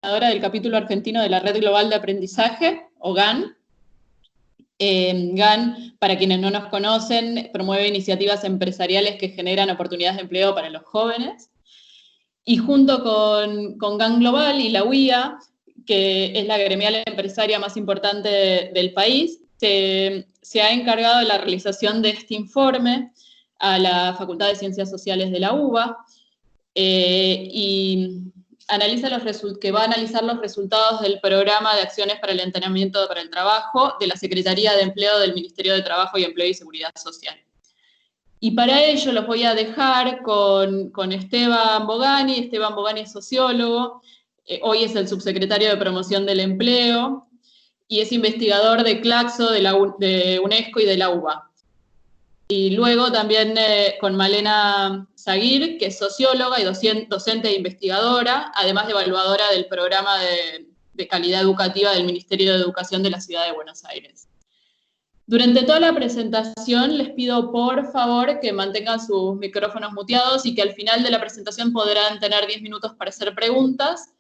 Del capítulo argentino de la Red Global de Aprendizaje, o GAN. GAN, para quienes no nos conocen, promueve iniciativas empresariales que generan oportunidades de empleo para los jóvenes. Y junto con GAN Global y la UIA, que es la gremial empresaria más importante del país, se ha encargado de la realización de este informe a la Facultad de Ciencias Sociales de la UBA, y que va a analizar los resultados del programa de acciones para el entrenamiento para el trabajo de la Secretaría de Empleo del Ministerio de Trabajo y Empleo y Seguridad Social. Y para ello los voy a dejar con Esteban Bogani. Esteban Bogani es sociólogo, hoy es el subsecretario de Promoción del Empleo, y es investigador de Claxo, de UNESCO y de la UBA. Y luego también con Malena Zaguir, que es socióloga y docente e investigadora, además de evaluadora del programa de calidad educativa del Ministerio de Educación de la Ciudad de Buenos Aires. Durante toda la presentación les pido por favor que mantengan sus micrófonos muteados y que al final de la presentación podrán tener 10 minutos para hacer preguntas,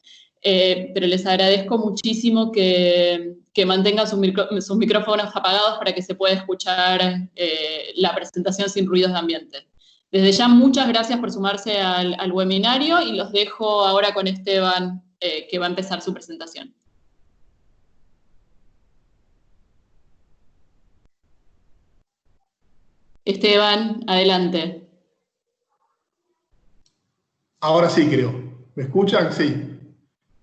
pero les agradezco muchísimo que mantengan sus micrófonos apagados para que se pueda escuchar la presentación sin ruidos de ambiente. Desde ya, muchas gracias por sumarse al webinario y los dejo ahora con Esteban, que va a empezar su presentación. Esteban, adelante. Ahora sí, creo. ¿Me escuchan? Sí.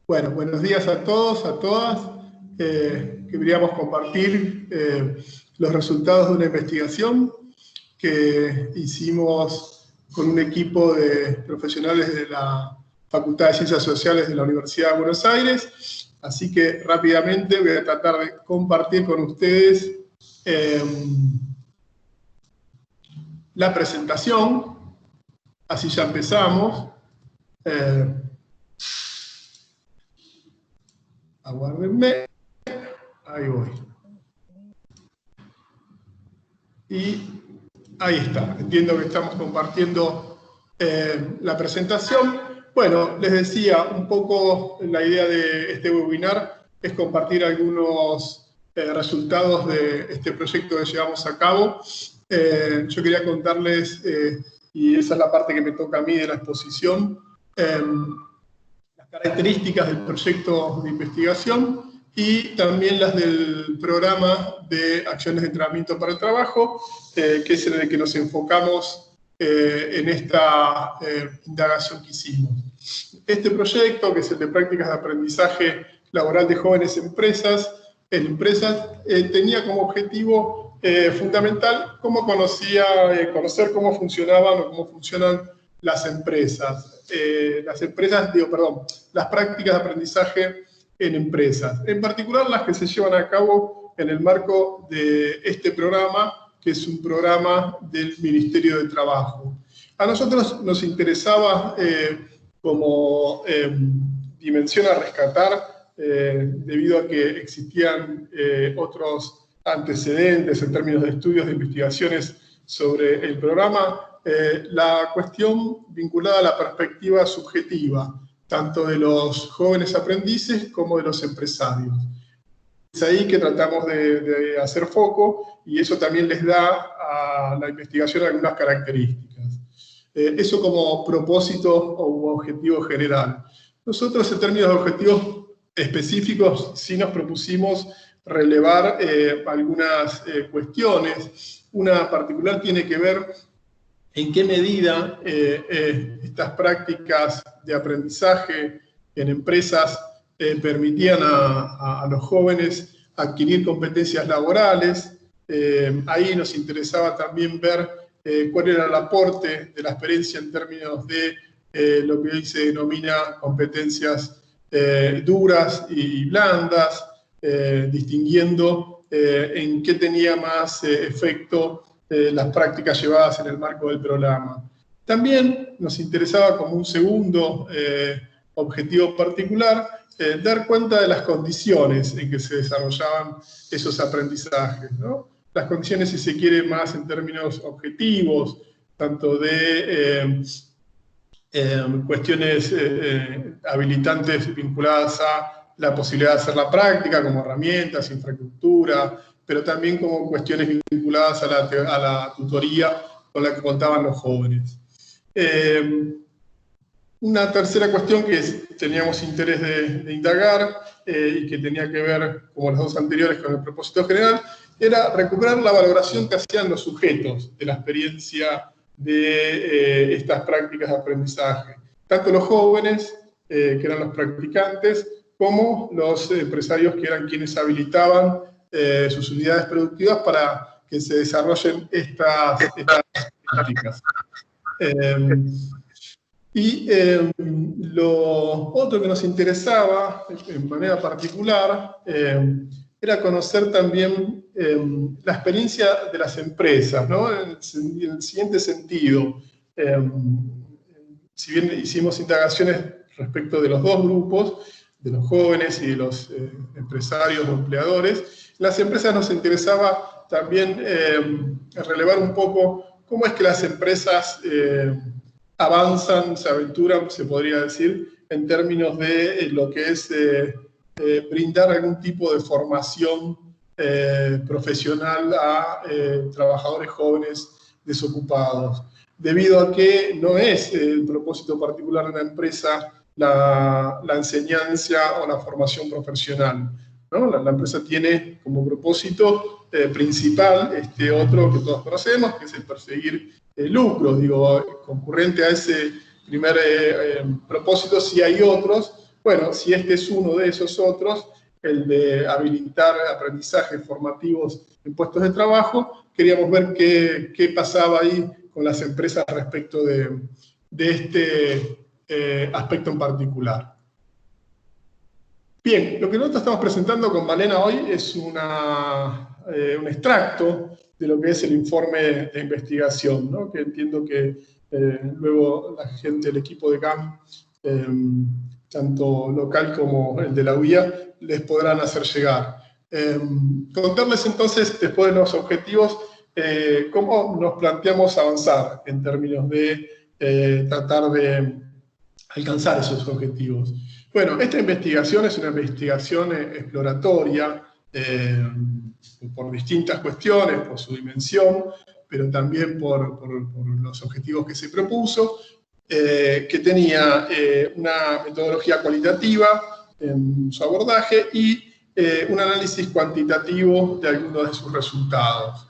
Bueno, buenos días a todos, a todas. Queríamos compartir los resultados de una investigación que hicimos con un equipo de profesionales de la Facultad de Ciencias Sociales de la Universidad de Buenos Aires. Así que rápidamente voy a tratar de compartir con ustedes la presentación. Así ya empezamos. Aguárdenme. Ahí voy. Y ahí está. Entiendo que estamos compartiendo la presentación. Bueno, les decía, un poco la idea de este webinar es compartir algunos resultados de este proyecto que llevamos a cabo. Yo quería contarles, y esa es la parte que me toca a mí de la exposición, las características del proyecto de investigación y también las del programa de acciones de entrenamiento para el trabajo, que es en el que nos enfocamos en esta indagación que hicimos. Este proyecto, que es el de prácticas de aprendizaje laboral de jóvenes empresas, tenía como objetivo fundamental conocer cómo funcionaban o cómo funcionan las empresas. Las prácticas de aprendizaje en empresas. En particular las que se llevan a cabo en el marco de este programa, que es un programa del Ministerio de Trabajo. A nosotros nos interesaba como dimensión a rescatar, debido a que existían otros antecedentes en términos de estudios, de investigaciones sobre el programa, la cuestión vinculada a la perspectiva subjetiva, tanto de los jóvenes aprendices como de los empresarios. Es ahí que tratamos de hacer foco, y eso también les da a la investigación algunas características. Eso como propósito o objetivo general. Nosotros, en términos de objetivos específicos, sí nos propusimos relevar algunas cuestiones. Una particular tiene que ver en qué medida estas prácticas de aprendizaje en empresas permitían a los jóvenes adquirir competencias laborales. Ahí nos interesaba también ver cuál era el aporte de la experiencia en términos de lo que hoy se denomina competencias duras y blandas, distinguiendo en qué tenía más efecto las prácticas llevadas en el marco del programa. También nos interesaba como un segundo objetivo particular dar cuenta de las condiciones en que se desarrollaban esos aprendizajes, ¿no? Las condiciones, si se quiere, más en términos objetivos, tanto de cuestiones habilitantes vinculadas a la posibilidad de hacer la práctica como herramientas, infraestructura, pero también como cuestiones vinculadas a la tutoría con la que contaban los jóvenes. Una tercera cuestión que teníamos interés de indagar y que tenía que ver, como las dos anteriores, con el propósito general, era recuperar la valoración que hacían los sujetos de la experiencia de estas prácticas de aprendizaje. Tanto los jóvenes, que eran los practicantes, como los empresarios, que eran quienes habilitaban sus unidades productivas para que se desarrollen estas prácticas. Lo otro que nos interesaba, en manera particular, era conocer también la experiencia de las empresas, ¿no? En el siguiente sentido. Si bien hicimos indagaciones respecto de los dos grupos, de los jóvenes y de los empresarios o empleadores, las empresas nos interesaba también relevar un poco cómo es que las empresas avanzan, se aventuran, se podría decir, en términos de lo que es brindar algún tipo de formación profesional a trabajadores jóvenes desocupados, debido a que no es el propósito particular de una empresa la enseñanza o la formación profesional, ¿no? La empresa tiene como propósito principal otro que todos conocemos, que es el perseguir lucro. Digo, concurrente a ese primer propósito, si hay otros, bueno, si este es uno de esos otros, el de habilitar aprendizajes formativos en puestos de trabajo, queríamos ver qué pasaba ahí con las empresas respecto de este aspecto en particular. Bien, lo que nosotros estamos presentando con Malena hoy es un extracto de lo que es el informe de investigación, ¿no? Que entiendo que luego la gente del equipo de CAM, tanto local como el de la UIA, les podrán hacer llegar. Contarles entonces, después de los objetivos, cómo nos planteamos avanzar en términos de tratar de alcanzar esos objetivos. Bueno, esta investigación es una investigación exploratoria por distintas cuestiones, por su dimensión, pero también por los objetivos que se propuso, que tenía una metodología cualitativa en su abordaje y un análisis cuantitativo de algunos de sus resultados.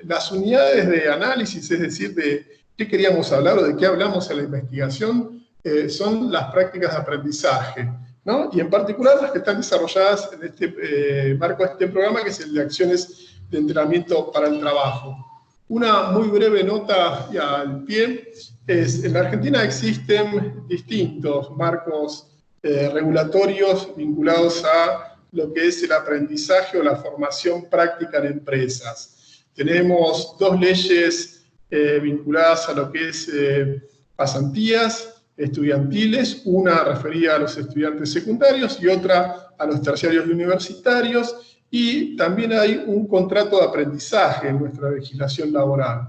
Las unidades de análisis, es decir, de qué queríamos hablar o de qué hablamos en la investigación, son las prácticas de aprendizaje, ¿no? Y en particular las que están desarrolladas en este marco de este programa, que es el de acciones de entrenamiento para el trabajo. Una muy breve nota al pie es: en la Argentina existen distintos marcos regulatorios vinculados a lo que es el aprendizaje o la formación práctica en empresas. Tenemos dos leyes vinculadas a lo que es pasantías estudiantiles, una referida a los estudiantes secundarios y otra a los terciarios y universitarios, y también hay un contrato de aprendizaje en nuestra legislación laboral.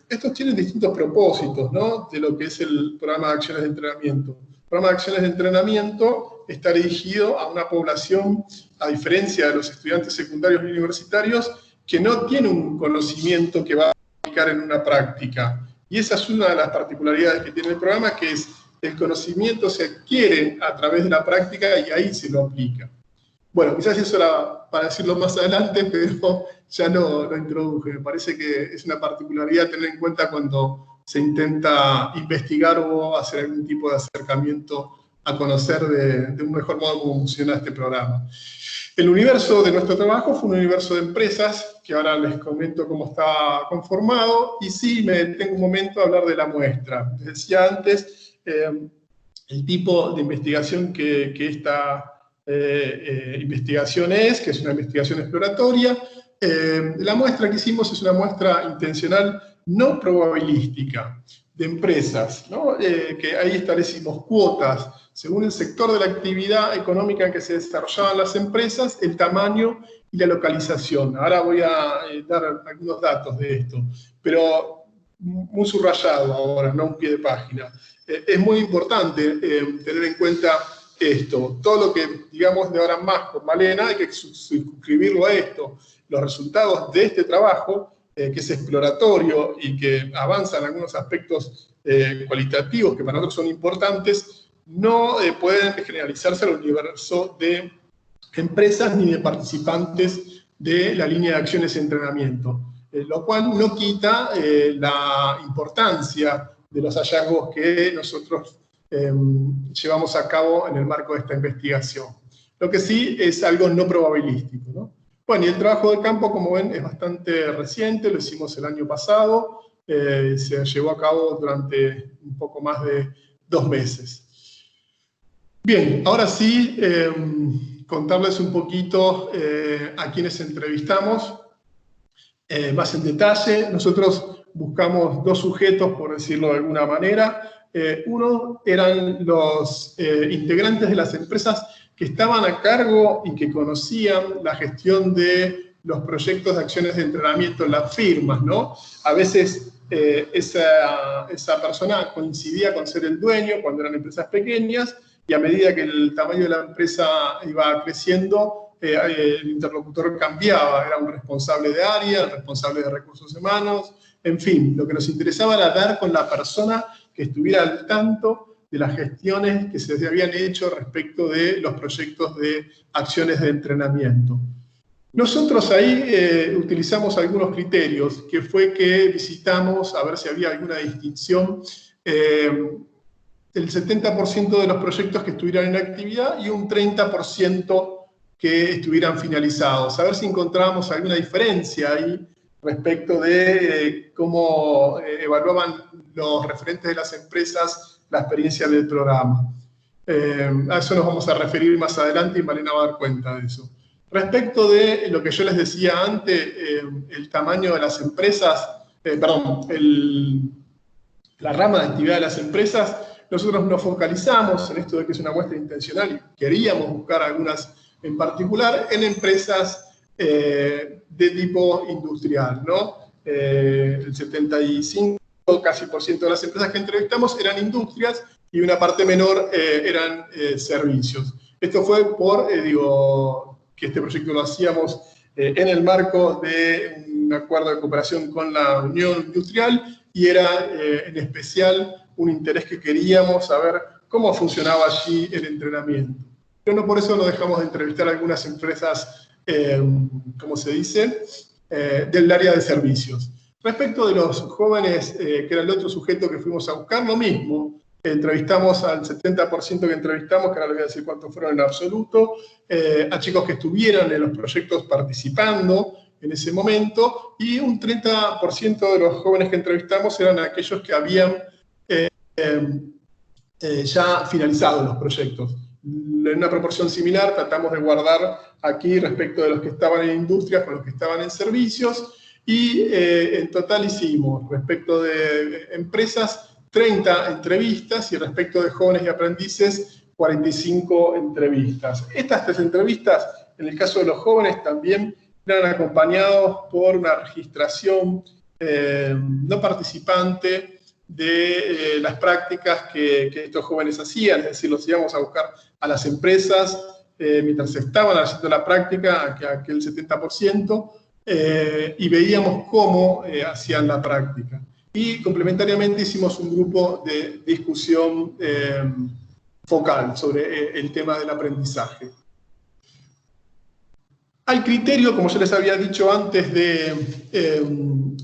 Estos tienen distintos propósitos, ¿no?, de lo que es el programa de acciones de entrenamiento. El programa de acciones de entrenamiento está dirigido a una población, a diferencia de los estudiantes secundarios y universitarios, que no tiene un conocimiento que va a aplicar en una práctica. Y esa es una de las particularidades que tiene el programa, que es el conocimiento se adquiere a través de la práctica y ahí se lo aplica. Bueno, quizás eso era para decirlo más adelante, pero ya lo introduje. Me parece que es una particularidad a tener en cuenta cuando se intenta investigar o hacer algún tipo de acercamiento a conocer de un mejor modo cómo funciona este programa. El universo de nuestro trabajo fue un universo de empresas, que ahora les comento cómo está conformado, y sí me detengo un momento a hablar de la muestra. Les decía antes, el tipo de investigación que esta investigación que es una investigación exploratoria. La muestra que hicimos es una muestra intencional no probabilística de empresas, ¿no? Que ahí establecimos cuotas según el sector de la actividad económica en que se desarrollaban las empresas, el tamaño y la localización. Ahora voy a dar algunos datos de esto, pero muy subrayado ahora, no un pie de página. Es muy importante tener en cuenta esto. Todo lo que digamos de ahora en más con Malena hay que suscribirlo a esto. Los resultados de este trabajo, que es exploratorio y que avanza en algunos aspectos cualitativos que para nosotros son importantes, no pueden generalizarse al universo de empresas ni de participantes de la línea de acciones y entrenamiento, lo cual no quita la importancia de los hallazgos que nosotros llevamos a cabo en el marco de esta investigación. Lo que sí es algo no probabilístico, ¿no? Bueno, y el trabajo de campo, como ven, es bastante reciente, lo hicimos el año pasado, se llevó a cabo durante un poco más de 2 meses. Bien, ahora sí, contarles un poquito a quienes entrevistamos, más en detalle. Nosotros buscamos 2 sujetos, por decirlo de alguna manera. Uno eran los integrantes de las empresas que estaban a cargo y que conocían la gestión de los proyectos de acciones de entrenamiento en las firmas, ¿no? A veces esa persona coincidía con ser el dueño cuando eran empresas pequeñas, y a medida que el tamaño de la empresa iba creciendo, el interlocutor cambiaba, era un responsable de área, el responsable de recursos humanos, en fin, lo que nos interesaba era dar con la persona que estuviera al tanto de las gestiones que se habían hecho respecto de los proyectos de acciones de entrenamiento. Nosotros ahí utilizamos algunos criterios, que fue que visitamos a ver si había alguna distinción, el 70% de los proyectos que estuvieran en actividad y un 30% que estuvieran finalizados. A ver si encontrábamos alguna diferencia ahí respecto de cómo evaluaban los referentes de las empresas la experiencia del programa. A eso nos vamos a referir más adelante y Malena va a dar cuenta de eso. Respecto de lo que yo les decía antes, el tamaño de las empresas, la rama de actividad de las empresas, nosotros nos focalizamos en esto de que es una muestra intencional y queríamos buscar algunas en particular en empresas de tipo industrial, ¿no? El 75% casi de las empresas que entrevistamos eran industrias y una parte menor eran servicios. Esto fue por, que este proyecto lo hacíamos en el marco de un acuerdo de cooperación con la Unión Industrial y era en especial un interés que queríamos saber cómo funcionaba allí el entrenamiento. Pero no por eso no dejamos de entrevistar a algunas empresas, como se dice, del área de servicios. Respecto de los jóvenes, que era el otro sujeto que fuimos a buscar, lo mismo. Entrevistamos al 70% que entrevistamos, que ahora les voy a decir cuántos fueron en absoluto, a chicos que estuvieran en los proyectos participando en ese momento, y un 30% de los jóvenes que entrevistamos eran aquellos que habían ya finalizado los proyectos. En una proporción similar tratamos de guardar aquí respecto de los que estaban en industrias con los que estaban en servicios, y en total hicimos, respecto de empresas, 30 entrevistas, y respecto de jóvenes y aprendices, 45 entrevistas. Estas 3 entrevistas, en el caso de los jóvenes, también eran acompañados por una registración no participante de las prácticas que estos jóvenes hacían, es decir, los íbamos a buscar a las empresas mientras estaban haciendo la práctica, aquel 70%, y veíamos cómo hacían la práctica. Y complementariamente hicimos un grupo de discusión focal sobre el tema del aprendizaje. Al criterio, como ya les había dicho antes, de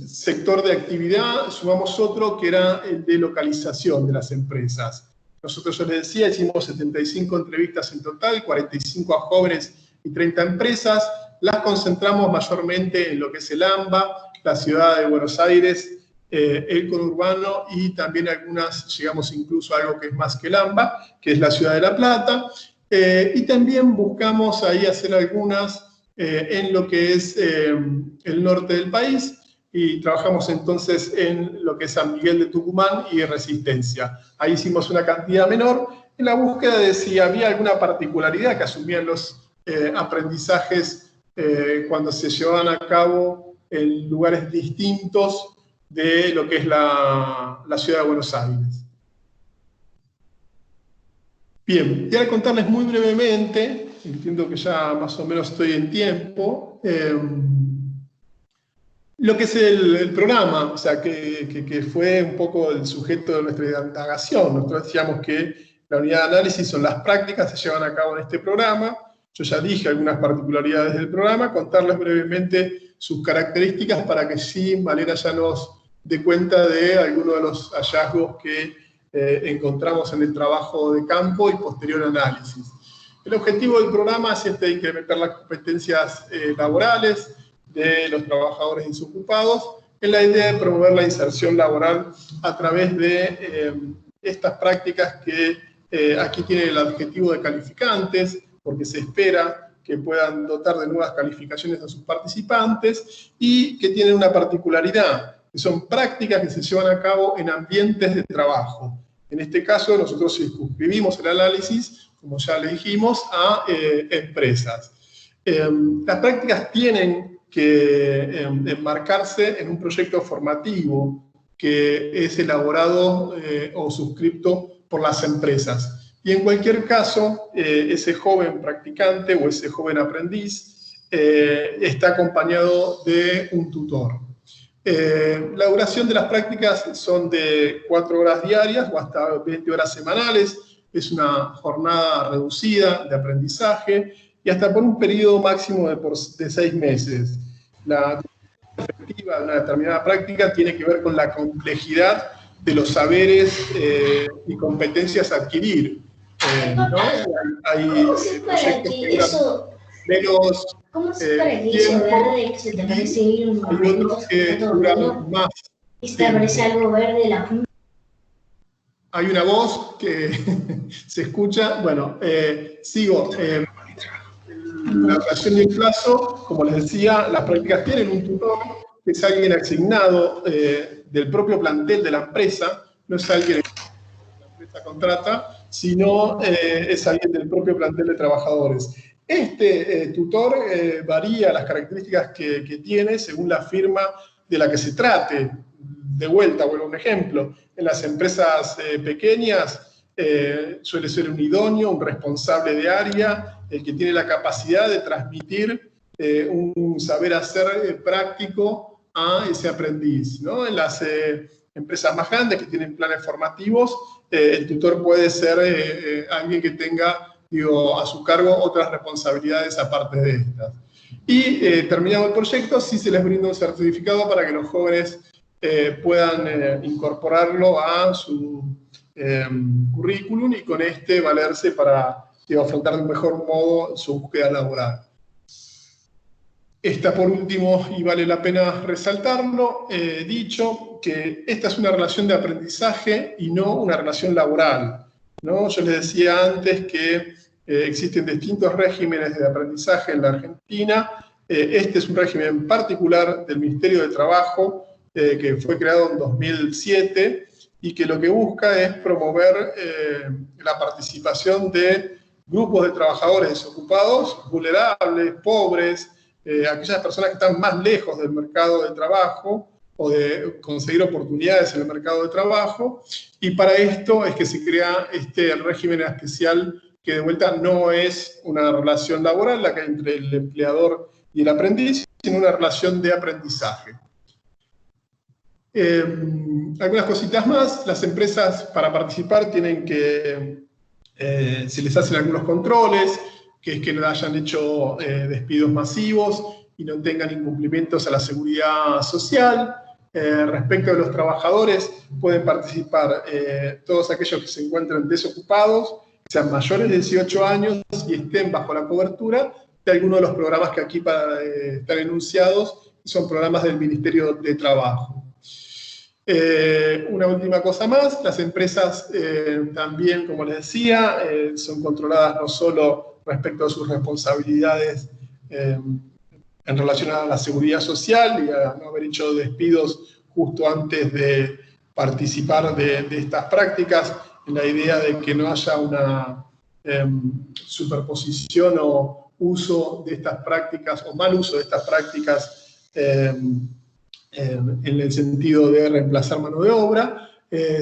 sector de actividad, sumamos otro que era el de localización de las empresas. Nosotros, yo les decía, hicimos 75 entrevistas en total, 45 a jóvenes y 30 empresas. Las concentramos mayormente en lo que es el AMBA, la ciudad de Buenos Aires, el conurbano, y también algunas, llegamos incluso a algo que es más que el AMBA, que es la ciudad de La Plata. Y también buscamos ahí hacer algunas en lo que es el norte del país, y trabajamos entonces en lo que es San Miguel de Tucumán y Resistencia. Ahí hicimos una cantidad menor en la búsqueda de si había alguna particularidad que asumían los aprendizajes cuando se llevaban a cabo en lugares distintos de lo que es la ciudad de Buenos Aires. Bien, y ahora contarles muy brevemente, entiendo que ya más o menos estoy en tiempo, lo que es el programa, o sea, que fue un poco el sujeto de nuestra indagación. Nosotros decíamos que la unidad de análisis son las prácticas que se llevan a cabo en este programa. Yo ya dije algunas particularidades del programa, contarles brevemente sus características para que sí Malena ya nos dé cuenta de algunos de los hallazgos que encontramos en el trabajo de campo y posterior análisis. El objetivo del programa es incrementar las competencias laborales de los trabajadores desocupados, en la idea de promover la inserción laboral a través de estas prácticas que aquí tienen el adjetivo de calificantes, porque se espera que puedan dotar de nuevas calificaciones a sus participantes, y que tienen una particularidad, que son prácticas que se llevan a cabo en ambientes de trabajo. En este caso, nosotros circunscribimos el análisis, como ya le dijimos, a empresas. Las prácticas tienen que enmarcarse en un proyecto formativo que es elaborado o suscripto por las empresas. Y en cualquier caso, ese joven practicante o ese joven aprendiz está acompañado de un tutor. La duración de las prácticas son de 4 horas diarias o hasta 20 horas semanales. Es una jornada reducida de aprendizaje y hasta por un periodo máximo de 6 meses. La efectiva de una determinada práctica tiene que ver con la complejidad de los saberes y competencias a adquirir. ¿No? Hay proyectos que duran menos tiempo, y otros que duran más. ¿Y te aparece algo verde en la punta? Hay una voz que se escucha. Bueno, sigo. La duración y el plazo, como les decía, las prácticas tienen un tutor, que es alguien asignado del propio plantel de la empresa, no es alguien que la empresa contrata, sino es alguien del propio plantel de trabajadores. Este tutor varía las características que tiene según la firma de la que se trate. De vuelta, vuelvo a un ejemplo, en las empresas pequeñas suele ser un idóneo, un responsable de área, el que tiene la capacidad de transmitir un saber hacer práctico a ese aprendiz, ¿no? En las empresas más grandes que tienen planes formativos, el tutor puede ser alguien que tenga, digo, a su cargo otras responsabilidades aparte de estas. Y terminado el proyecto, sí se les brinda un certificado para que los jóvenes puedan incorporarlo a su currículum y con este valerse para afrontar de un mejor modo su búsqueda laboral. Esta, por último, y vale la pena resaltarlo, dicho que esta es una relación de aprendizaje y no una relación laboral, ¿no? Yo les decía antes que existen distintos regímenes de aprendizaje en la Argentina. Este es un régimen particular del Ministerio de Trabajo, que fue creado en 2007, y que lo que busca es promover la participación de grupos de trabajadores desocupados, vulnerables, pobres, aquellas personas que están más lejos del mercado de trabajo o de conseguir oportunidades en el mercado de trabajo, y para esto es que se crea este régimen especial que de vuelta no es una relación laboral la que hay entre el empleador y el aprendiz, sino una relación de aprendizaje. Algunas cositas más. Las empresas para participar tienen que, se les hacen algunos controles, que es que no hayan hecho despidos masivos y no tengan incumplimientos a la seguridad social. Respecto de los trabajadores, pueden participar todos aquellos que se encuentren desocupados, sean mayores de 18 años y estén bajo la cobertura de alguno de los programas que aquí están enunciados, son programas del Ministerio de Trabajo. Una última cosa más, las empresas también, como les decía, son controladas no solo respecto a sus responsabilidades en relación a la seguridad social y a no haber hecho despidos justo antes de participar de estas prácticas, en la idea de que no haya una superposición o uso de estas prácticas, o mal uso de estas prácticas en el sentido de reemplazar mano de obra,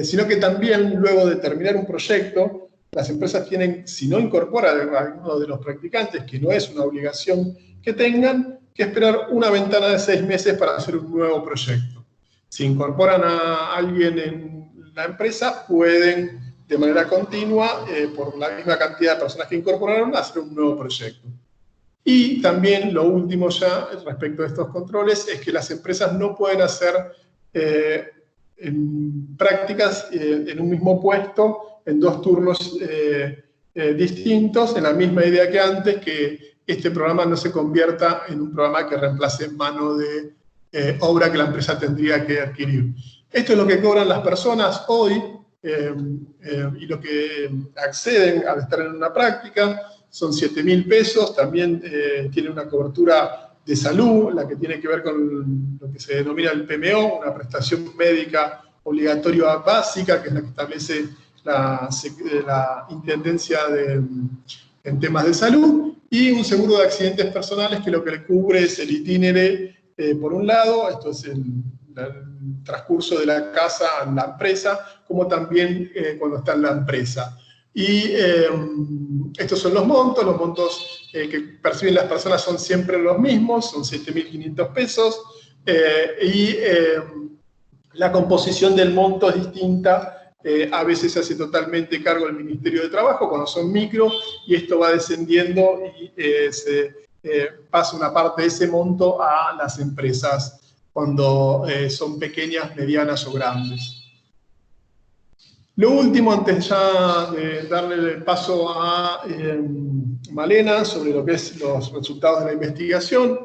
sino que también luego de terminar un proyecto, las empresas tienen, si no incorporan a alguno de los practicantes, que no es una obligación que tengan, que esperar una ventana de 6 meses para hacer un nuevo proyecto. Si incorporan a alguien en la empresa, pueden de manera continua, por la misma cantidad de personas que incorporaron, hacer un nuevo proyecto. Y también lo último ya respecto a estos controles es que las empresas no pueden hacer prácticas en un mismo puesto, en 2 turnos distintos, en la misma idea que antes, que este programa no se convierta en un programa que reemplace mano de obra que la empresa tendría que adquirir. Esto es lo que cobran las personas hoy y lo que acceden al estar en una práctica. Son 7.000 pesos, también tiene una cobertura de salud, la que tiene que ver con lo que se denomina el PMO, una prestación médica obligatoria básica, que es la que establece la Intendencia en temas de salud, y un seguro de accidentes personales que lo que le cubre es el itinere, por un lado, esto es el transcurso de la casa en la empresa, como también cuando está en la empresa. Y estos son los montos que perciben las personas son siempre los mismos, son 7.500 pesos, y la composición del monto es distinta, a veces se hace totalmente cargo del Ministerio de Trabajo cuando son micro, y esto va descendiendo y se pasa una parte de ese monto a las empresas cuando son pequeñas, medianas o grandes. Lo último, antes ya de darle el paso a Malena sobre lo que es los resultados de la investigación,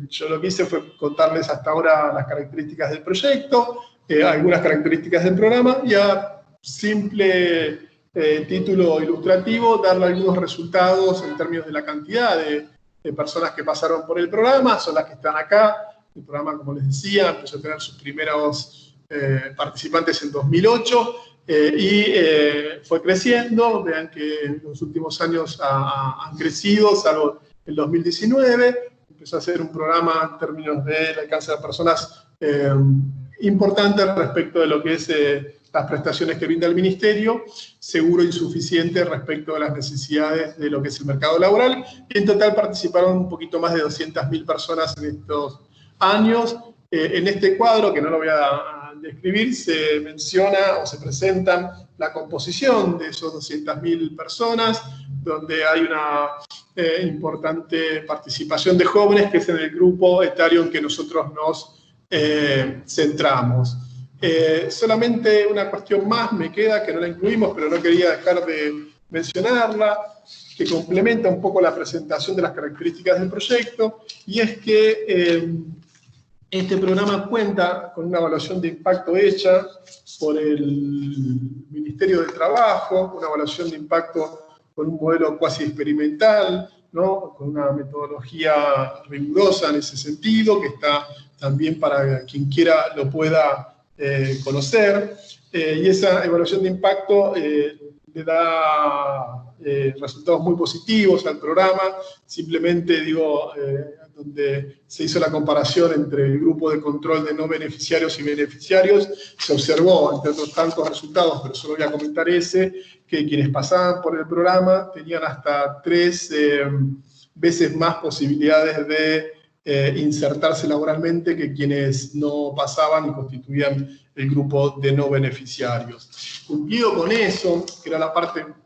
yo lo que hice fue contarles hasta ahora las características del proyecto, algunas características del programa, y a simple título ilustrativo, darle algunos resultados en términos de la cantidad de personas que pasaron por el programa, son las que están acá. El programa, como les decía, empezó a tener sus primeros participantes en 2008, fue creciendo. Vean que en los últimos años han crecido, salvo el 2019. Empezó a ser un programa en términos del alcance de personas importante respecto de lo que es las prestaciones que brinda el Ministerio, seguro insuficiente respecto a las necesidades de lo que es el mercado laboral. Y en total participaron un poquito más de 200.000 personas en estos años. En este cuadro, que no lo voy a describir, se menciona o se presentan la composición de esos 200.000 personas, donde hay una importante participación de jóvenes, que es en el grupo etario en que nosotros nos centramos. Solamente una cuestión más me queda, que no la incluimos, pero no quería dejar de mencionarla, que complementa un poco la presentación de las características del proyecto, y es que este programa cuenta con una evaluación de impacto hecha por el Ministerio de Trabajo, una evaluación de impacto con un modelo cuasi experimental, ¿no? Con una metodología rigurosa en ese sentido, que está también para quien quiera lo pueda conocer. Y esa evaluación de impacto le da resultados muy positivos al programa. Simplemente digo, donde se hizo la comparación entre el grupo de control de no beneficiarios y beneficiarios, se observó, entre otros tantos resultados, pero solo voy a comentar ese, que quienes pasaban por el programa tenían hasta 3 veces más posibilidades de insertarse laboralmente que quienes no pasaban y constituían el grupo de no beneficiarios. Cumplido con eso, que era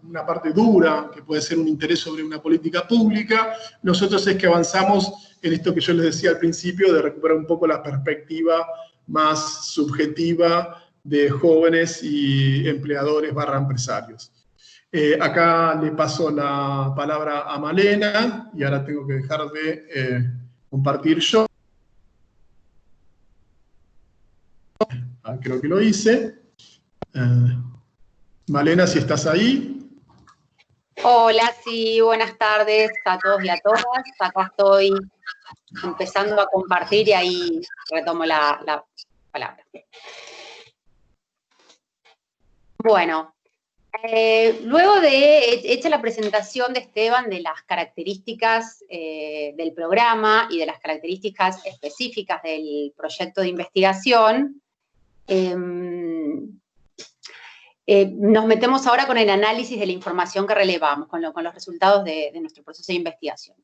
una parte dura, que puede ser un interés sobre una política pública, nosotros es que avanzamos en esto que yo les decía al principio, de recuperar un poco la perspectiva más subjetiva de jóvenes y empleadores / empresarios. Acá le paso la palabra a Malena, y ahora tengo que dejar de compartir yo. Creo que lo hice. Malena, si estás ahí. Hola, sí, buenas tardes a todos y a todas. Acá estoy empezando a compartir y ahí retomo la palabra. Bueno, Luego de hecha la presentación de Esteban de las características del programa y de las características específicas del proyecto de investigación, nos metemos ahora con el análisis de la información que relevamos, con los resultados de nuestro proceso de investigación.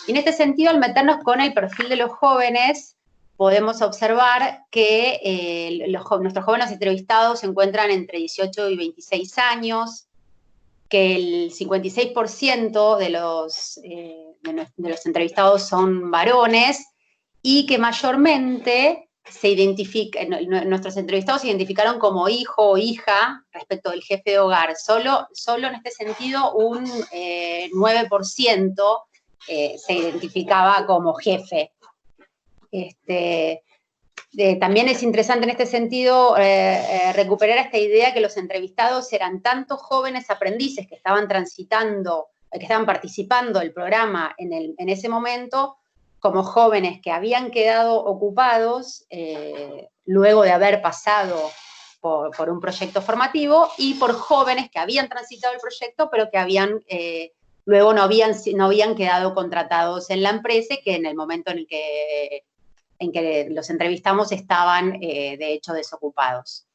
Y en este sentido, al meternos con el perfil de los jóvenes, podemos observar que nuestros jóvenes entrevistados se encuentran entre 18 y 26 años, que el 56% de los entrevistados son varones y que mayormente nuestros entrevistados se identificaron como hijo o hija respecto del jefe de hogar. Solo en este sentido un 9% se identificaba como jefe. También es interesante en este sentido recuperar esta idea que los entrevistados eran tanto jóvenes aprendices que estaban participando del programa en ese momento, como jóvenes que habían quedado ocupados luego de haber pasado por un proyecto formativo, y por jóvenes que habían transitado el proyecto, pero que luego no habían quedado contratados en la empresa, y que en el momento en que los entrevistamos estaban, de hecho, desocupados.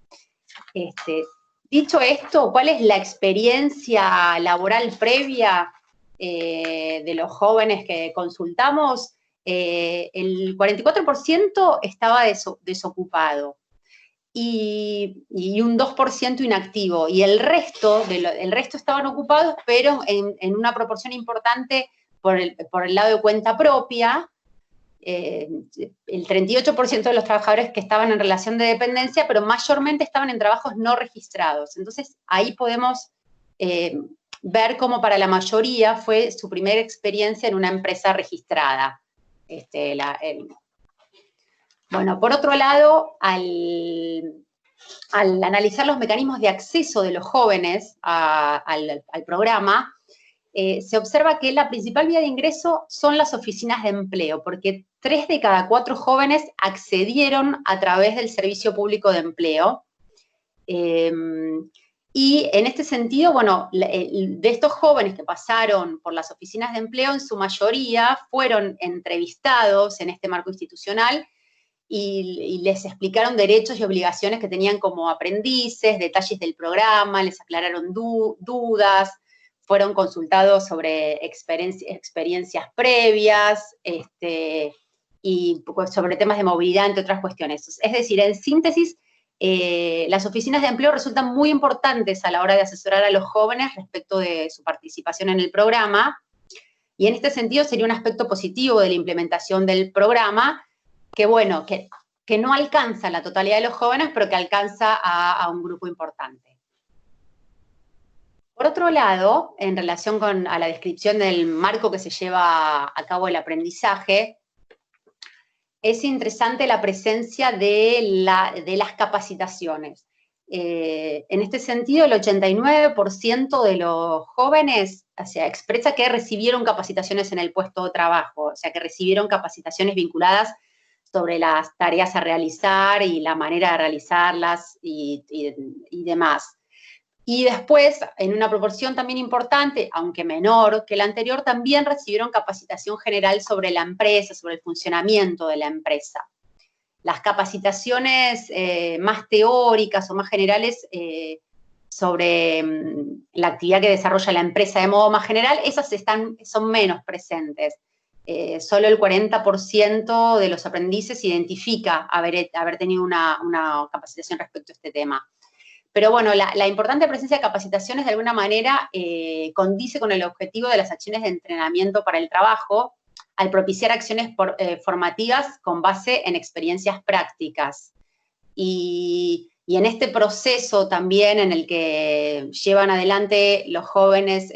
Dicho esto, ¿cuál es la experiencia laboral previa de los jóvenes que consultamos? El 44% estaba desocupado y un 2% inactivo, y el resto estaban ocupados, pero en una proporción importante por el lado de cuenta propia. El 38% de los trabajadores que estaban en relación de dependencia, pero mayormente estaban en trabajos no registrados. Entonces, ahí podemos ver cómo para la mayoría fue su primera experiencia en una empresa registrada. Bueno, por otro lado, al analizar los mecanismos de acceso de los jóvenes al programa, se observa que la principal vía de ingreso son las oficinas de empleo, porque 3 de cada 4 jóvenes accedieron a través del Servicio Público de Empleo. Y en este sentido, bueno, de estos jóvenes que pasaron por las oficinas de empleo, en su mayoría fueron entrevistados en este marco institucional y les explicaron derechos y obligaciones que tenían como aprendices, detalles del programa, les aclararon dudas, fueron consultados sobre experiencias previas, y sobre temas de movilidad, entre otras cuestiones. Es decir, en síntesis, las oficinas de empleo resultan muy importantes a la hora de asesorar a los jóvenes respecto de su participación en el programa, y en este sentido sería un aspecto positivo de la implementación del programa, que bueno, que no alcanza la totalidad de los jóvenes, pero que alcanza a un grupo importante. Por otro lado, en relación a la descripción del marco que se lleva a cabo el aprendizaje, es interesante la presencia de las capacitaciones. En este sentido, el 89% de los jóvenes, o sea, expresa que recibieron capacitaciones en el puesto de trabajo, o sea, que recibieron capacitaciones vinculadas sobre las tareas a realizar y la manera de realizarlas y demás. Y después, en una proporción también importante, aunque menor que la anterior, también recibieron capacitación general sobre la empresa, sobre el funcionamiento de la empresa. Las capacitaciones más teóricas o más generales sobre la actividad que desarrolla la empresa de modo más general, esas son menos presentes. Solo el 40% de los aprendices identifica haber tenido una capacitación respecto a este tema. Pero bueno, la importante presencia de capacitaciones de alguna manera condice con el objetivo de las acciones de entrenamiento para el trabajo, al propiciar acciones formativas con base en experiencias prácticas. Y en este proceso también en el que llevan adelante los jóvenes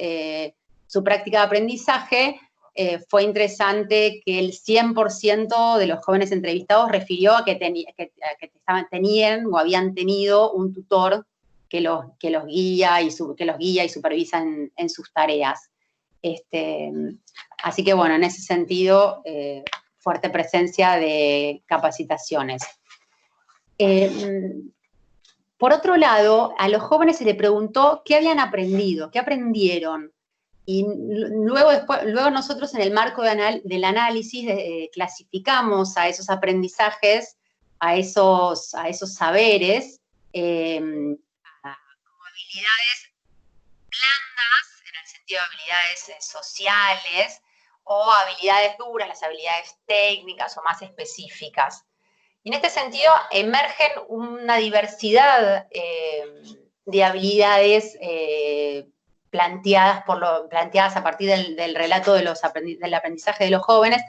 su práctica de aprendizaje, fue interesante que el 100% de los jóvenes entrevistados refirió a que tenían o habían tenido un tutor que los guía y supervisa en sus tareas. Así que bueno, en ese sentido, fuerte presencia de capacitaciones. Por otro lado, a los jóvenes se les preguntó qué habían aprendido, qué aprendieron. Y luego nosotros en el marco del análisis clasificamos a esos aprendizajes, a esos saberes, como habilidades blandas, en el sentido de habilidades sociales, o habilidades duras, las habilidades técnicas o más específicas. Y en este sentido emergen una diversidad de habilidades planteadas a partir del relato del aprendizaje de los jóvenes.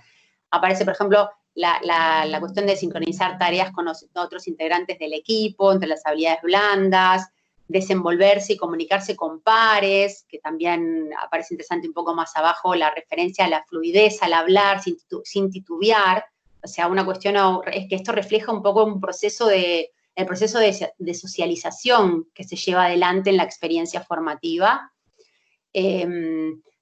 Aparece, por ejemplo, la cuestión de sincronizar tareas con otros integrantes del equipo, entre las habilidades blandas, desenvolverse y comunicarse con pares, que también aparece interesante un poco más abajo, la referencia a la fluidez, al hablar sin titubear. O sea, una cuestión es que esto refleja un poco el proceso de socialización que se lleva adelante en la experiencia formativa.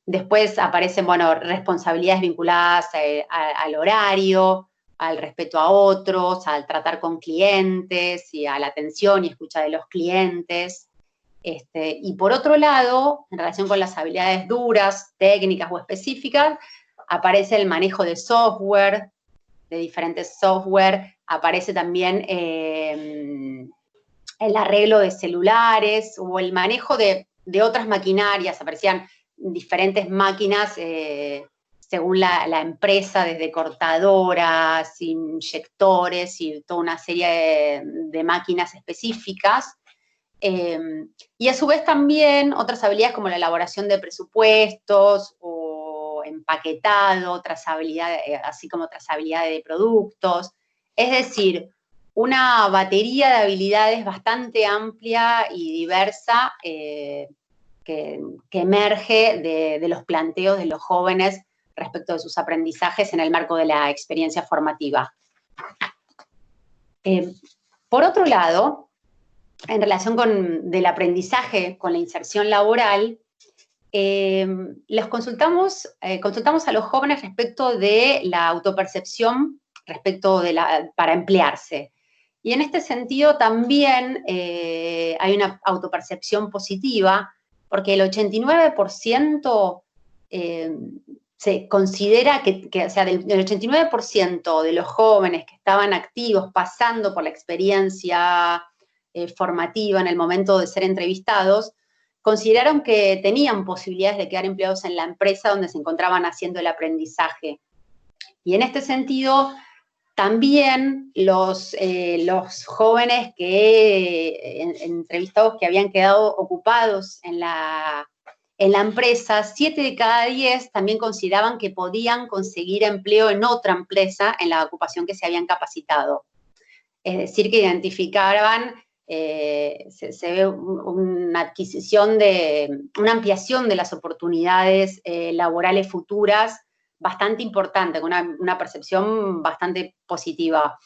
Después aparecen, bueno, responsabilidades vinculadas al horario, al respeto a otros, al tratar con clientes y a la atención y escucha de los clientes. Y por otro lado, en relación con las habilidades duras, técnicas o específicas, aparece el manejo de software, de diferentes software, aparece también el arreglo de celulares o el manejo de otras maquinarias, aparecían diferentes máquinas según la empresa, desde cortadoras, inyectores y toda una serie de máquinas específicas. Y a su vez también otras habilidades como la elaboración de presupuestos o empaquetado, otras habilidades, así como otras habilidades de productos. Es decir, una batería de habilidades bastante amplia y diversa que emerge de los planteos de los jóvenes respecto de sus aprendizajes en el marco de la experiencia formativa. Por otro lado, en relación del aprendizaje con la inserción laboral, consultamos a los jóvenes respecto de la autopercepción para emplearse. Y en este sentido también hay una autopercepción positiva, porque el 89% se considera o sea, del 89% de los jóvenes que estaban activos pasando por la experiencia formativa en el momento de ser entrevistados, consideraron que tenían posibilidades de quedar empleados en la empresa donde se encontraban haciendo el aprendizaje. Y en este sentido, también los jóvenes entrevistados que habían quedado ocupados en la empresa, 7 de cada 10 también consideraban que podían conseguir empleo en otra empresa en la ocupación que se habían capacitado. Es decir, que identificaban, se ve una adquisición una ampliación de las oportunidades laborales futuras bastante importante, con una percepción bastante positiva.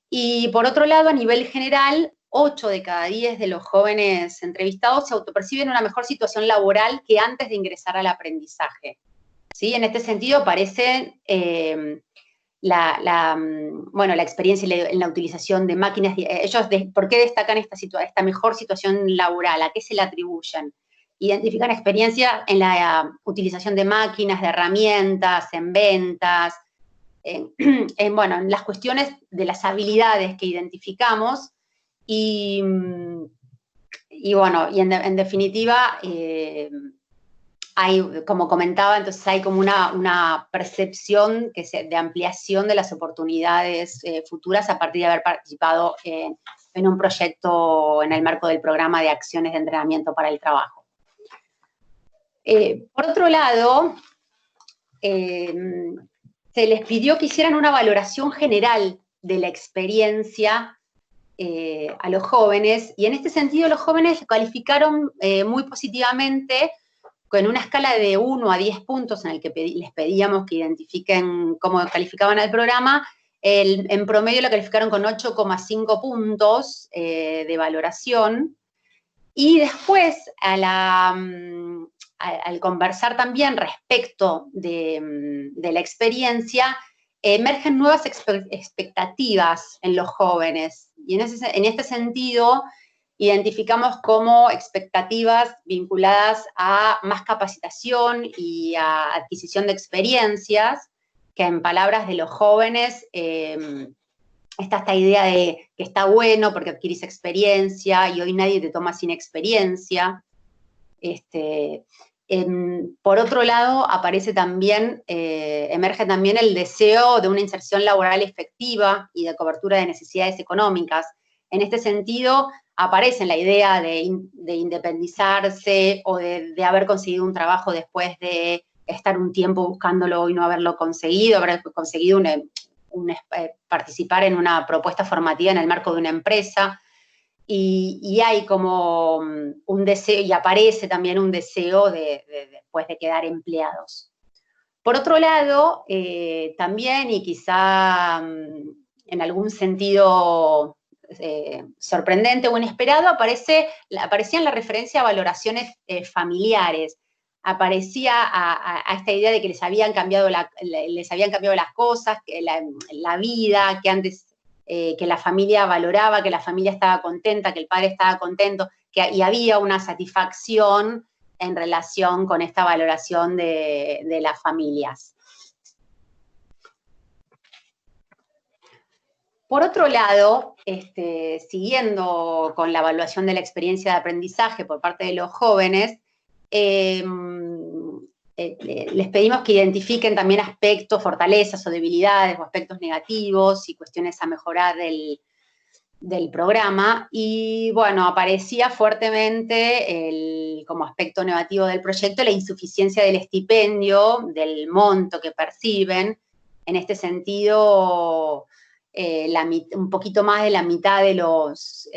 Y por otro lado, a nivel general, 8 de cada 10 de los jóvenes entrevistados se autoperciben una mejor situación laboral que antes de ingresar al aprendizaje. ¿Sí? En este sentido, parece la experiencia en la utilización de máquinas. Ellos, ¿por qué destacan esta mejor situación laboral? ¿A qué se la atribuyen? Identifican experiencia en la utilización de máquinas, de herramientas, en ventas, en las cuestiones de las habilidades que identificamos y en definitiva hay, como comentaba, entonces hay como una percepción de ampliación de las oportunidades futuras a partir de haber participado en un proyecto en el marco del programa de acciones de entrenamiento para el trabajo. Por otro lado, se les pidió que hicieran una valoración general de la experiencia a los jóvenes, y en este sentido los jóvenes calificaron muy positivamente con una escala de 1 a 10 puntos en el que les pedíamos que identifiquen cómo calificaban al programa. En promedio lo calificaron con 8,5 puntos de valoración, y después al conversar también respecto de la experiencia, emergen nuevas expectativas en los jóvenes. Y en este sentido, identificamos como expectativas vinculadas a más capacitación y a adquisición de experiencias, que en palabras de los jóvenes está esta idea de que está bueno porque adquirís experiencia y hoy nadie te toma sin experiencia. Por otro lado, aparece también, emerge también el deseo de una inserción laboral efectiva y de cobertura de necesidades económicas. En este sentido, aparece la idea de independizarse o de haber conseguido un trabajo después de estar un tiempo buscándolo y no haberlo conseguido, haber conseguido participar en una propuesta formativa en el marco de una empresa. Y hay como un deseo, y aparece también un deseo después de quedar empleados. Por otro lado, también, y quizá en algún sentido sorprendente o inesperado, aparecían la referencia a valoraciones familiares. Aparecía a esta idea de que les habían cambiado las cosas, que la vida, que antes que la familia valoraba, que la familia estaba contenta, que el padre estaba contento, y había una satisfacción en relación con esta valoración de las familias. Por otro lado, siguiendo con la evaluación de la experiencia de aprendizaje por parte de los jóvenes, les pedimos que identifiquen también aspectos, fortalezas o debilidades o aspectos negativos y cuestiones a mejorar del programa. Y bueno, aparecía fuertemente como aspecto negativo del proyecto la insuficiencia del estipendio, del monto que perciben. En este sentido, un poquito más de la mitad de los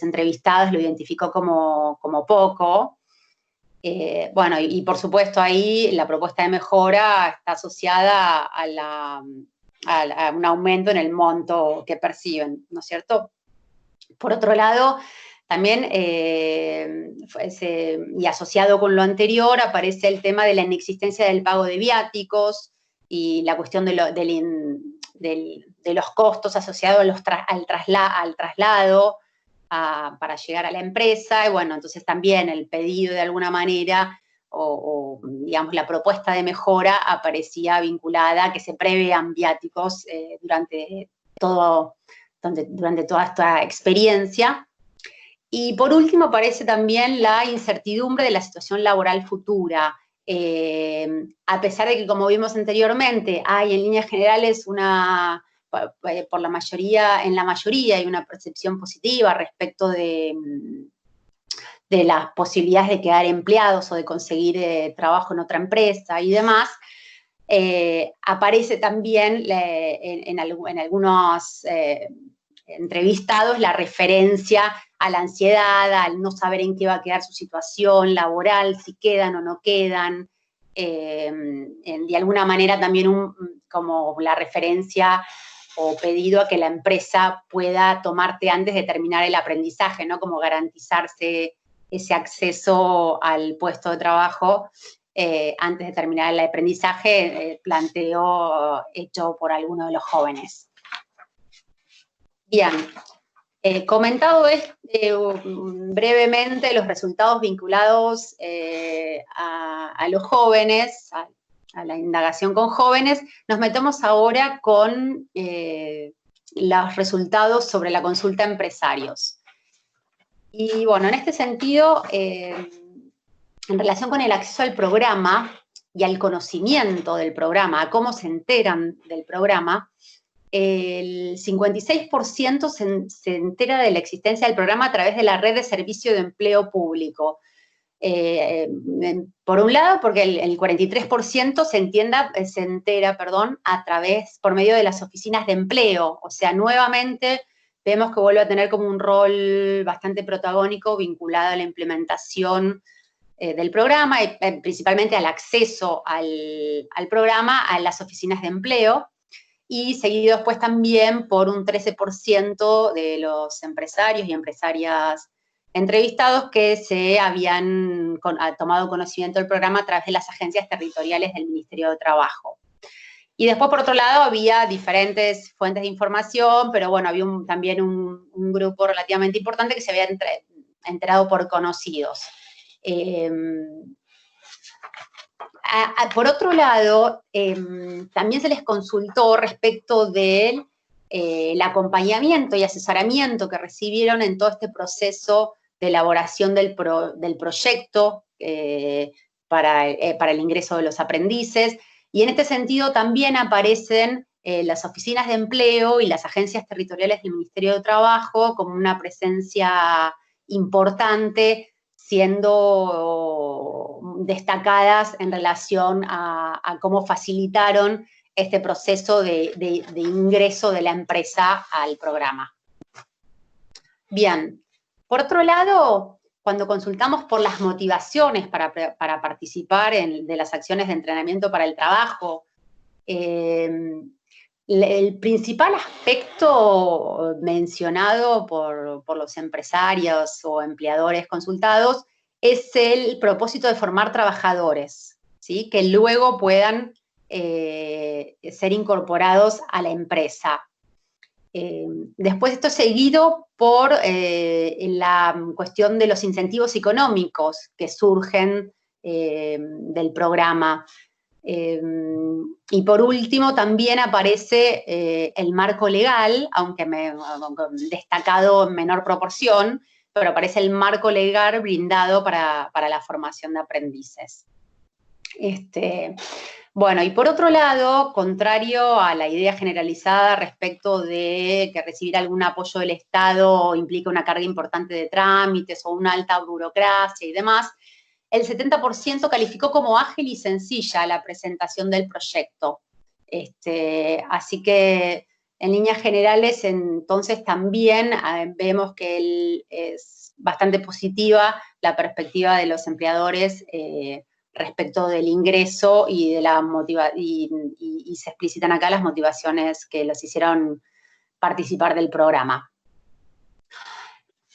entrevistados lo identificó como poco. Bueno, y por supuesto ahí la propuesta de mejora está asociada a un aumento en el monto que perciben, ¿no es cierto? Por otro lado, también, y asociado con lo anterior, aparece el tema de la inexistencia del pago de viáticos y la cuestión de los costos asociados al traslado, para llegar a la empresa, y bueno, entonces también el pedido de alguna manera, o digamos la propuesta de mejora aparecía vinculada a que se prevean viáticos durante toda esta experiencia. Y por último aparece también la incertidumbre de la situación laboral futura. A pesar de que, como vimos anteriormente, hay en líneas generales en la mayoría hay una percepción positiva respecto de las posibilidades de quedar empleados o de conseguir trabajo en otra empresa y demás, aparece también en algunos entrevistados la referencia a la ansiedad, al no saber en qué va a quedar su situación laboral, si quedan o no quedan, de alguna manera también como la referencia o pedido a que la empresa pueda tomarte antes de terminar el aprendizaje, ¿no? Como garantizarse ese acceso al puesto de trabajo antes de terminar el aprendizaje, planteo hecho por alguno de los jóvenes. Bien, comentado brevemente los resultados vinculados a los jóvenes, a la indagación con jóvenes, nos metemos ahora con los resultados sobre la consulta a empresarios. Y bueno, en este sentido, en relación con el acceso al programa y al conocimiento del programa, a cómo se enteran del programa, el 56% se entera de la existencia del programa a través de la red de servicio de empleo público. Por un lado, porque el 43% se entera por medio de las oficinas de empleo. O sea, nuevamente vemos que vuelve a tener como un rol bastante protagónico vinculado a la implementación del programa y principalmente al acceso al programa a las oficinas de empleo, y seguido después también por un 13% de los empresarios y empresarias entrevistados que se habían tomado conocimiento del programa a través de las agencias territoriales del Ministerio de Trabajo. Y después, por otro lado, había diferentes fuentes de información, pero bueno, había también un grupo relativamente importante que se había enterado por conocidos. Por otro lado, también se les consultó respecto del acompañamiento y asesoramiento que recibieron en todo este proceso de elaboración del proyecto para el ingreso de los aprendices. Y en este sentido también aparecen las oficinas de empleo y las agencias territoriales del Ministerio de Trabajo como una presencia importante, siendo destacadas en relación a cómo facilitaron este proceso de ingreso de la empresa al programa. Bien, por otro lado, cuando consultamos por las motivaciones para participar de las acciones de entrenamiento para el trabajo, el principal aspecto mencionado por los empresarios o empleadores consultados es el propósito de formar trabajadores, ¿sí? Que luego puedan ser incorporados a la empresa. Después esto es seguido por la cuestión de los incentivos económicos que surgen del programa. Y por último también aparece el marco legal, aunque destacado en menor proporción, pero aparece el marco legal brindado para la formación de aprendices. Bueno, y por otro lado, contrario a la idea generalizada respecto de que recibir algún apoyo del Estado implica una carga importante de trámites o una alta burocracia y demás, el 70% calificó como ágil y sencilla la presentación del proyecto. Así que, en líneas generales, entonces también vemos que es bastante positiva la perspectiva de los empleadores respecto del ingreso y y se explicitan acá las motivaciones que los hicieron participar del programa.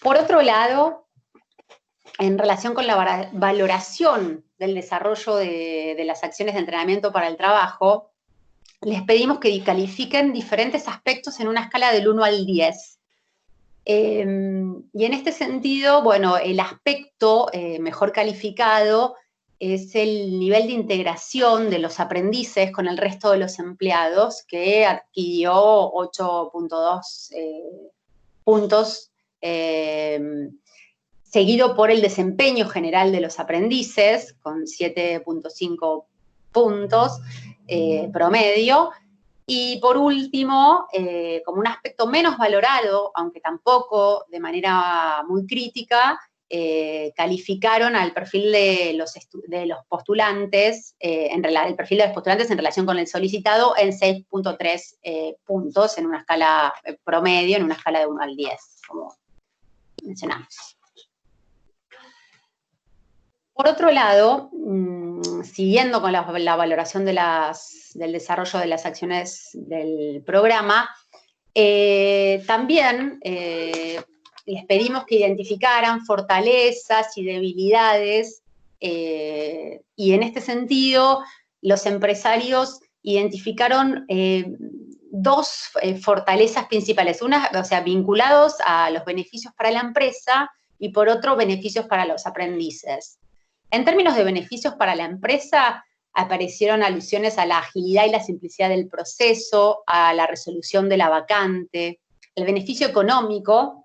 Por otro lado, en relación con la valoración del desarrollo de las acciones de entrenamiento para el trabajo, les pedimos que califiquen diferentes aspectos en una escala del 1 al 10. Y en este sentido, bueno, el aspecto mejor calificado es el nivel de integración de los aprendices con el resto de los empleados, que adquirió 8.2 puntos, seguido por el desempeño general de los aprendices, con 7.5 puntos promedio. Y por último, como un aspecto menos valorado, aunque tampoco de manera muy crítica, calificaron al perfil de los postulantes, el perfil de los postulantes en relación con el solicitado en 6.3 puntos en una escala promedio, en una escala de 1 al 10, como mencionamos. Por otro lado, siguiendo con la valoración del desarrollo de las acciones del programa, también les pedimos que identificaran fortalezas y debilidades, y en este sentido los empresarios identificaron dos fortalezas principales, una, o sea, vinculados a los beneficios para la empresa y por otro, beneficios para los aprendices. En términos de beneficios para la empresa, aparecieron alusiones a la agilidad y la simplicidad del proceso, a la resolución de la vacante, el beneficio económico,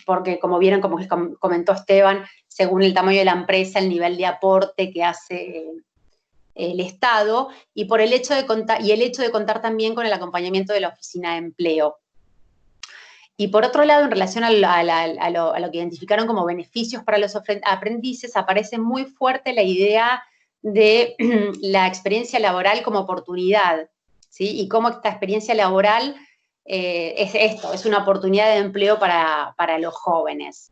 porque como vieron, como comentó Esteban, según el tamaño de la empresa, el nivel de aporte que hace el Estado, y el hecho de contar también con el acompañamiento de la oficina de empleo. Y por otro lado, en relación a lo que identificaron como beneficios para los aprendices, aparece muy fuerte la idea de la experiencia laboral como oportunidad, ¿sí? Y cómo esta experiencia laboral es una oportunidad de empleo para los jóvenes.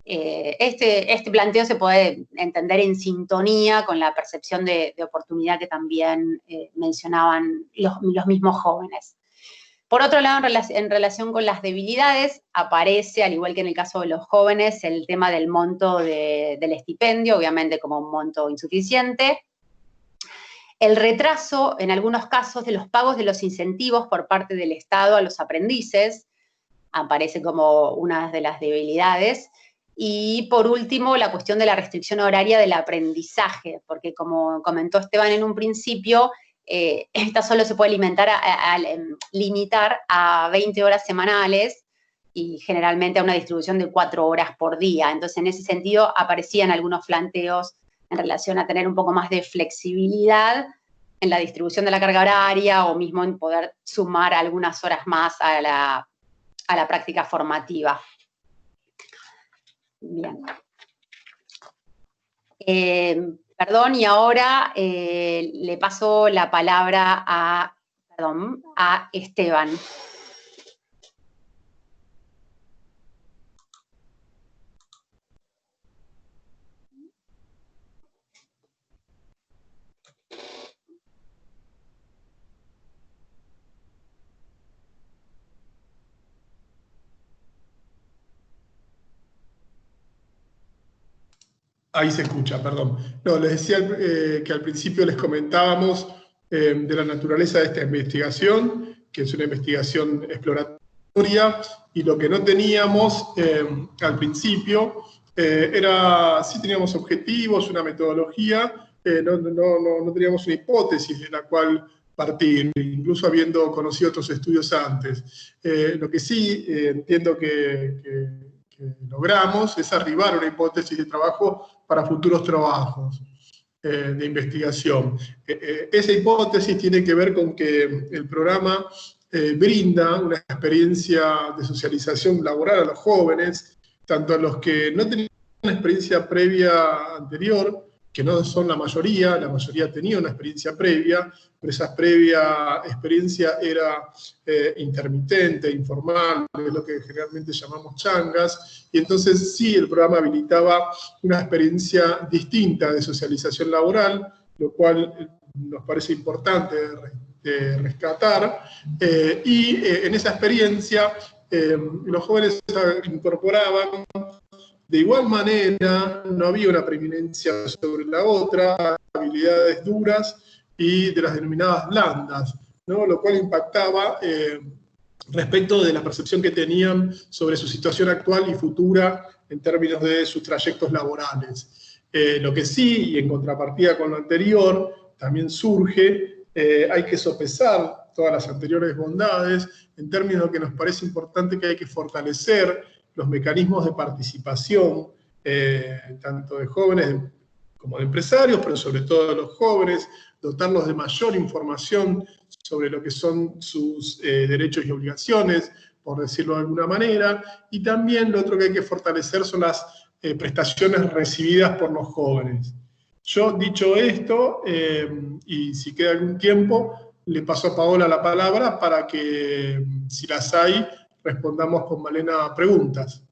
Este planteo se puede entender en sintonía con la percepción de oportunidad que también mencionaban los mismos jóvenes. Por otro lado, en relación con las debilidades, aparece, al igual que en el caso de los jóvenes, el tema del monto del estipendio, obviamente como un monto insuficiente. El retraso, en algunos casos, de los pagos de los incentivos por parte del Estado a los aprendices, aparece como una de las debilidades. Y por último, la cuestión de la restricción horaria del aprendizaje, porque como comentó Esteban en un principio, esta solo se puede limitar a 20 horas semanales y generalmente a una distribución de 4 horas por día. Entonces, en ese sentido, aparecían algunos planteos en relación a tener un poco más de flexibilidad en la distribución de la carga horaria o mismo en poder sumar algunas horas más a la práctica formativa. Bien. Perdón, y ahora le paso la palabra a Esteban. Ahí se escucha, perdón. No, les decía que al principio les comentábamos de la naturaleza de esta investigación, que es una investigación exploratoria, y lo que no teníamos al principio era, sí teníamos objetivos, una metodología, no teníamos una hipótesis de la cual partir, incluso habiendo conocido otros estudios antes. Lo que sí entiendo que logramos es arribar a una hipótesis de trabajo para futuros trabajos de investigación. Esa hipótesis tiene que ver con que el programa brinda una experiencia de socialización laboral a los jóvenes, tanto a los que no tenían una experiencia previa anterior, que no son la mayoría tenía una experiencia previa, pero esa previa experiencia era intermitente, informal, es lo que generalmente llamamos changas, y entonces sí, el programa habilitaba una experiencia distinta de socialización laboral, lo cual nos parece importante de rescatar, y en esa experiencia los jóvenes incorporaban. De igual manera, no había una preeminencia sobre la otra, habilidades duras y de las denominadas blandas, ¿no? Lo cual impactaba respecto de la percepción que tenían sobre su situación actual y futura en términos de sus trayectos laborales. Lo que sí, y en contrapartida con lo anterior, también surge, hay que sopesar todas las anteriores bondades en términos de que nos parece importante que hay que fortalecer los mecanismos de participación, tanto de jóvenes como de empresarios, pero sobre todo de los jóvenes, dotarlos de mayor información sobre lo que son sus derechos y obligaciones, por decirlo de alguna manera, y también lo otro que hay que fortalecer son las prestaciones recibidas por los jóvenes. Yo, dicho esto, y si queda algún tiempo, le paso a Paola la palabra para que, si las hay, respondamos con Malena preguntas.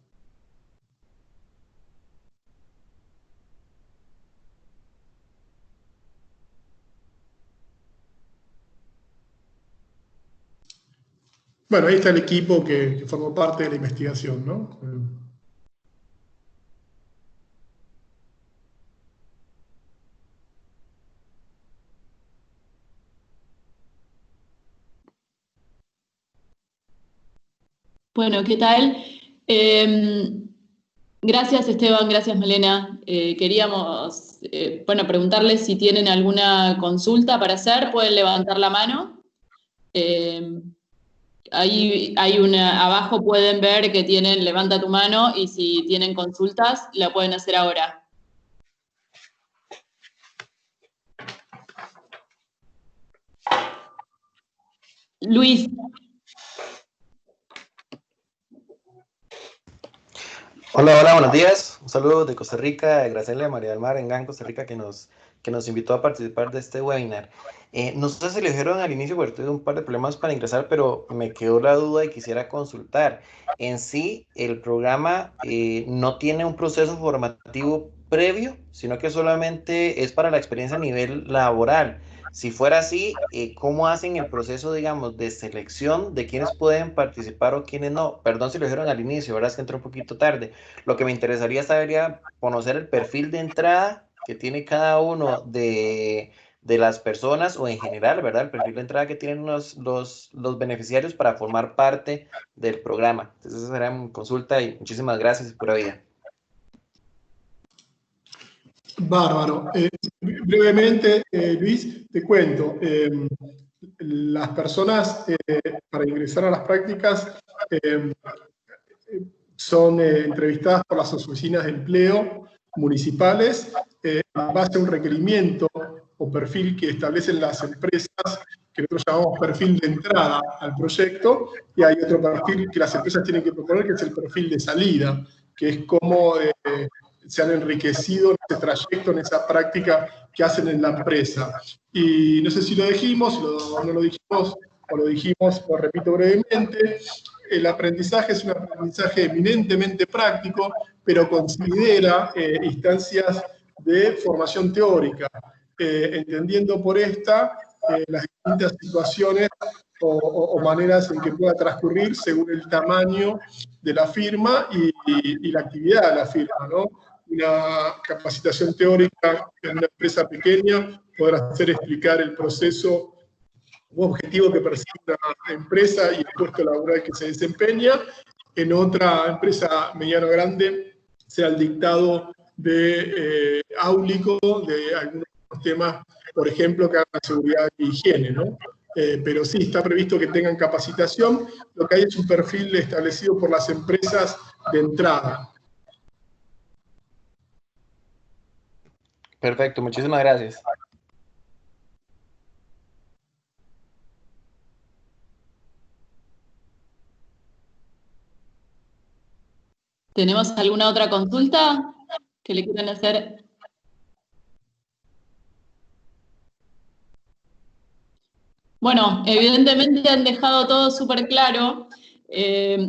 Bueno, ahí está el equipo que formó parte de la investigación, ¿no? Bueno, ¿qué tal? Gracias Esteban, gracias Malena. Queríamos preguntarles si tienen alguna consulta para hacer, pueden levantar la mano. Ahí hay abajo pueden ver que tienen levanta tu mano y si tienen consultas la pueden hacer ahora. Luis. Hola, buenos días. Un saludo de Costa Rica, de Graciela María del Mar, en Costa Rica, que nos invitó a participar de este webinar. No sé si le dijeron al inicio, porque tuve un par de problemas para ingresar, pero me quedó la duda y quisiera consultar. En sí, el programa no tiene un proceso formativo previo, sino que solamente es para la experiencia a nivel laboral. Si fuera así, ¿cómo hacen el proceso, digamos, de selección de quiénes pueden participar o quiénes no? Perdón si lo dijeron al inicio, verdad es que entré un poquito tarde. Lo que me interesaría saber ya conocer el perfil de entrada que tiene cada uno de de las personas o en general, ¿verdad? El perfil de entrada que tienen los beneficiarios para formar parte del programa. Entonces esa será mi consulta y muchísimas gracias y pura vida. Bárbaro. Brevemente, Luis, te cuento. Las personas para ingresar a las prácticas son entrevistadas por las oficinas de empleo municipales en base a un requerimiento o perfil que establecen las empresas, que nosotros llamamos perfil de entrada al proyecto, y hay otro perfil que las empresas tienen que proponer, que es el perfil de salida, que es cómo se han enriquecido en ese trayecto, en esa práctica que hacen en la empresa. Y no sé si lo dijimos, o no lo dijimos, o lo dijimos, lo repito brevemente. El aprendizaje es un aprendizaje eminentemente práctico, pero considera instancias de formación teórica, entendiendo por esta las distintas situaciones o maneras en que pueda transcurrir según el tamaño de la firma y la actividad de la firma, ¿no? Una capacitación teórica en una empresa pequeña podrá hacer explicar el proceso u objetivo que persigue una empresa y el puesto laboral que se desempeña. En otra empresa mediana o grande sea el dictado de áulico de algunos temas, por ejemplo, que hagan la seguridad y higiene, ¿no? Pero sí, está previsto que tengan capacitación. Lo que hay es un perfil establecido por las empresas de entrada. Perfecto, muchísimas gracias. ¿Tenemos alguna otra consulta que le quieran hacer? Bueno, evidentemente han dejado todo súper claro.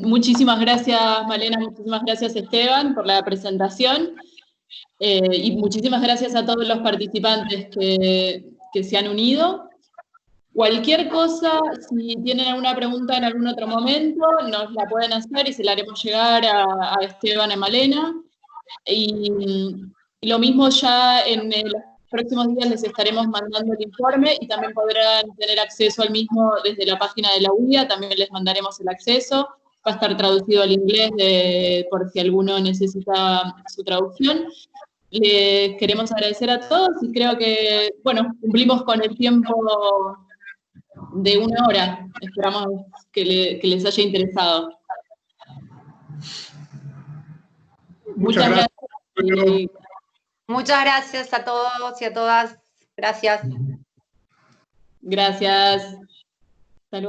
Muchísimas gracias, Malena, muchísimas gracias, Esteban, por la presentación. Y muchísimas gracias a todos los participantes que se han unido. Cualquier cosa, si tienen alguna pregunta en algún otro momento, nos la pueden hacer y se la haremos llegar a Esteban y a Malena. Y lo mismo ya en los próximos días les estaremos mandando el informe y también podrán tener acceso al mismo desde la página de la UIA, también les mandaremos el acceso. Va a estar traducido al inglés por si alguno necesita su traducción. Les queremos agradecer a todos y creo que, bueno, cumplimos con el tiempo de 1 hora. Esperamos que les haya interesado. Muchas gracias. Muchas gracias a todos y a todas. Gracias. Gracias.